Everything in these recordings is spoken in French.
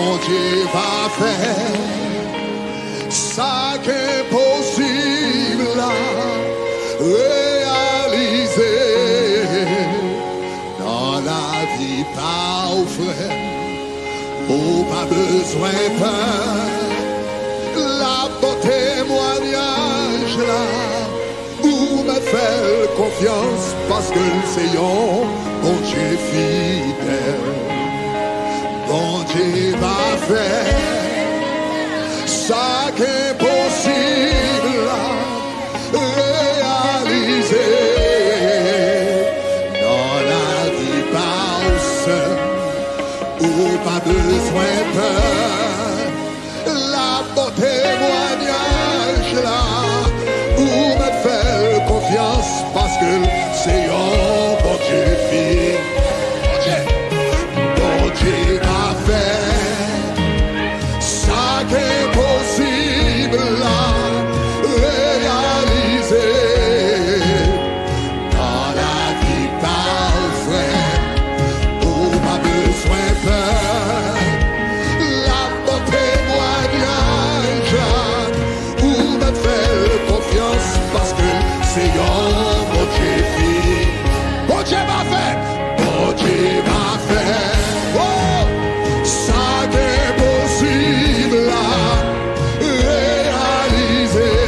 Bon Dieu va faire ça qu'est possible à réaliser dans la vie parfaite. Oh, pas besoin de peur, la beau témoignage là, pour me faire confiance parce que c'est un bon Dieu fidèle. Bon Dieu va faire ça qu'est possible à réaliser dans la vie parfaite. Oh, pas besoin de peur, la beau témoignage là, pour me faire confiance parce que c'est un bon Dieu fidèle. Bon Dieu va faire ça qu'est possible à réaliser dans la vie parfaite. Oh, pas besoin de peur, la beau témoignage pour me faire confiance parce que c'est un bon Dieu fidèle. Bon Dieu va faire, bon Dieu va faire, oh, ça qu'est possible à réaliser.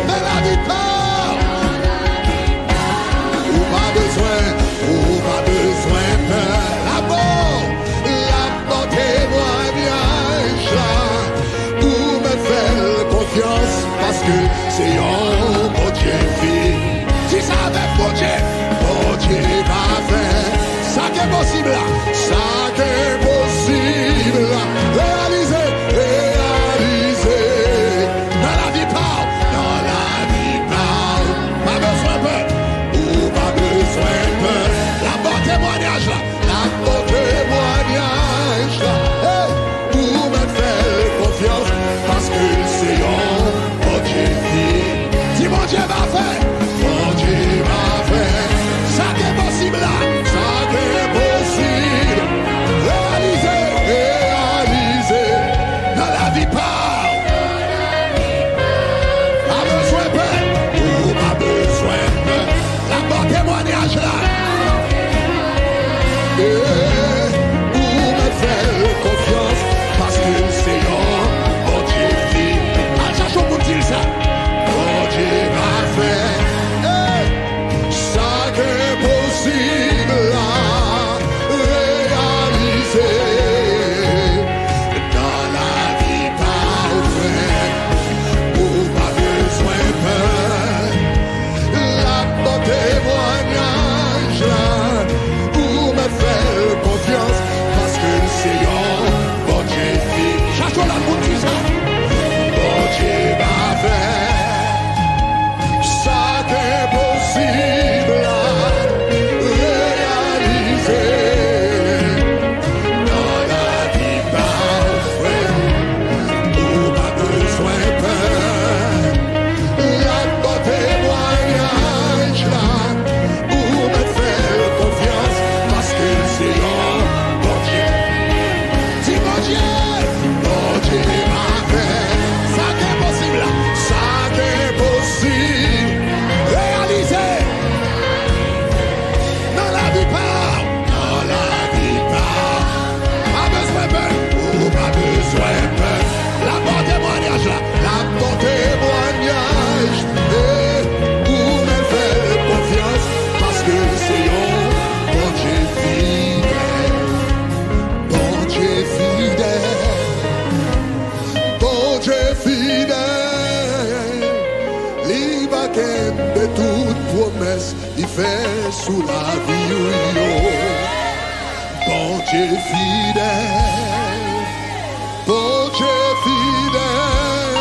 Mais la vie part, ou pas besoin de peur. La beau témoignage là, pour me faire confiance parce que c'est un bon Dieu fidèle. Si ça avec bon Dieu va faire ça qui est possible là, ça qui est possible là, réaliser dans la vie part, pas besoin de peur, ou pas besoin de peur. La beau témoignage là, hey, pour me faire confiance parce que c'est un bon Dieu fidèle. Si bon Dieu va faire, ça qui est possible là, ça qui est possible, réaliser dans la vie part. Pas besoin de peur, ou pas besoin de peur. La bon témoignage là, pour me faire confiance parce que c'est un bon Dieu fidèle. Ah, cherchons pour dire ça. Bon Dieu va faire ça qui est possible à réaliser dans la vie parfaite. Oh, pas besoin de peur, la beau témoignage là, pour me faire confiance parce que c'est un bon Dieu fidèle. Cherche-toi la pour dire ça. Bon Dieu va faire ça qui est possible à réaliser dans la vie parfaite. Oh, pas besoin de peur, la beau témoignage là, pour me faire confiance parce que c'est un bon Dieu. Si bon Dieu va faire ça qui est possible là, ça qui est possible, réaliser dans la vie part, pas besoin de peur, ou pas besoin de peur. La bon témoignage là, la bon témoignage, pour me faire confiance parce que c'est un bon Dieu fidèle. Bon Dieu fidèle, bon Dieu fidèle, l'Ibaken de toute promesse, il fait sous la vie. Bon Dieu fidèle, bon Dieu fidèle,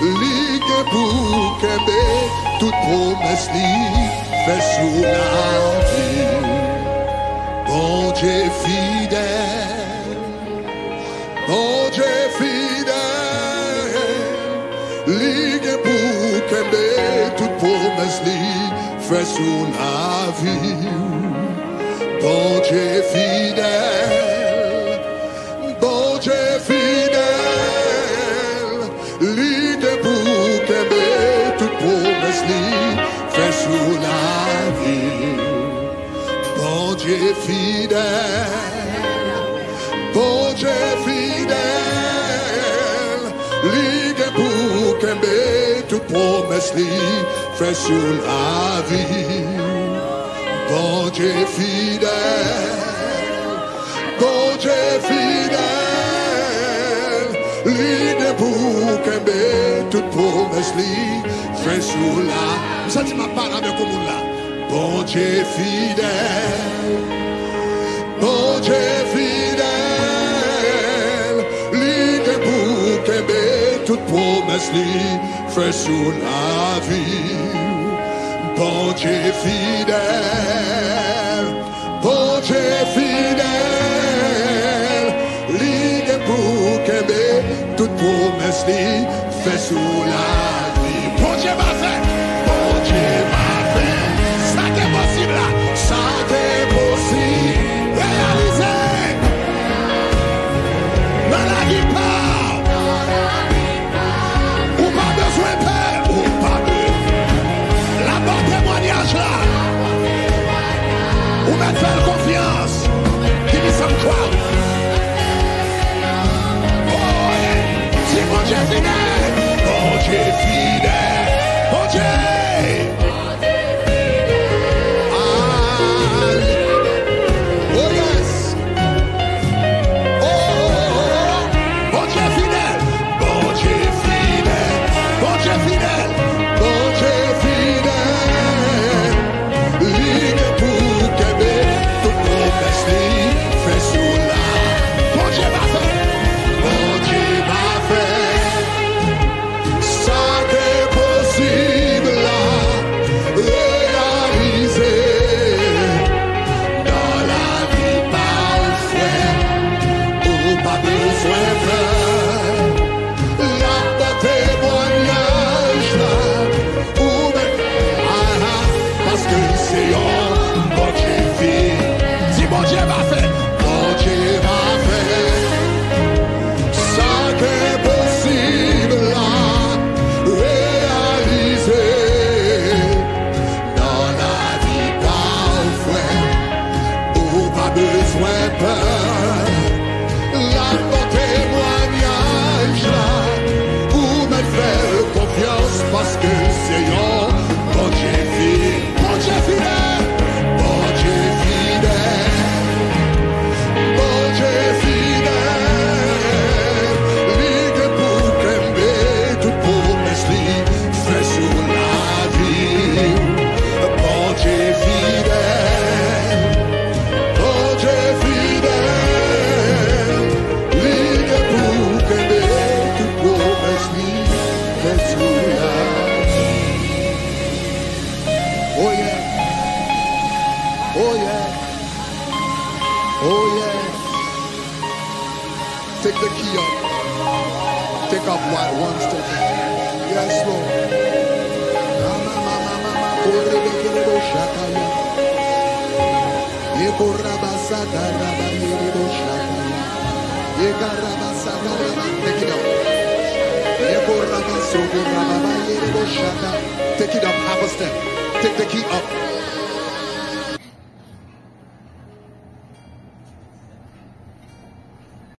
ligue pour qu'aimer toute promesse, il fait sous la vie. Bon Dieu fidèle, bon Dieu fidèle, ligue pour qu'aimer toute promesse, il fait sous la vie. Bon Dieu fidèle, bon Dieu fidèle, bon Dieu fidèle, ligue pour qu'aimer toute promesse li fait sur la vie. Bon Dieu fidèle, bon Dieu fidèle, ligue pour qu'aimer toute promesse li fait sur la vie. Vous sentez ma parole avec vous là? Bon Dieu fidèle, bon Dieu fidèle, ligue pour qu'aimer toute promesse li fait sur la vie. Bon Dieu fidèle, bon Dieu fidèle, ligue pour qu'aimer toute promesse li fait sur la vie. Bon Dieu m'a fait, bon Dieu m'a fait, ça qui est possible là, ça qui est possible, réaliser. Dans la vie pas, ou pas besoin de paix, ou pas besoin. La bonne témoignage là, ou mettre faire confiance, qui dit ça me croit. Oh yeah, si mon Dieu fidèle, bon Dieu fidèle, bon Dieu. Oh yes. Oh, bon Dieu fidèle, bon Dieu fidèle, bon Dieu fidèle, bon Dieu fidèle, ligue pour qu'aimer toute promesse li fait sur la. Bon Dieu m'a fait, bon Dieu m'a fait, ça qui est possible là, réaliser dans la vie parfaite, ou pas besoin de la bonne témoignage là, ou même, parce que c'est un bon Dieu fait, si bon Dieu m'a fait, bon Dieu m'a fait, ça qui est possible là, réaliser dans la vie parfaite, ou pas besoin de peur, la bonne témoignage là, ou me faire confiance parce que c'est un bon Dieu fidèle, bon Dieu fidèle, bon Dieu fidèle, bon Dieu fidèle, ligue pour qu'aimer toute promesse li fait sur la vie. Bon Dieu fidèle, bon Dieu fidèle, ligue pour qu'aimer toute promesse li fait sur la vie. Oh yeah, oh yeah, oh yeah. Take the key up. Take up one step. Yes, Lord. Take it up. Take it up, half a step. Take the key up.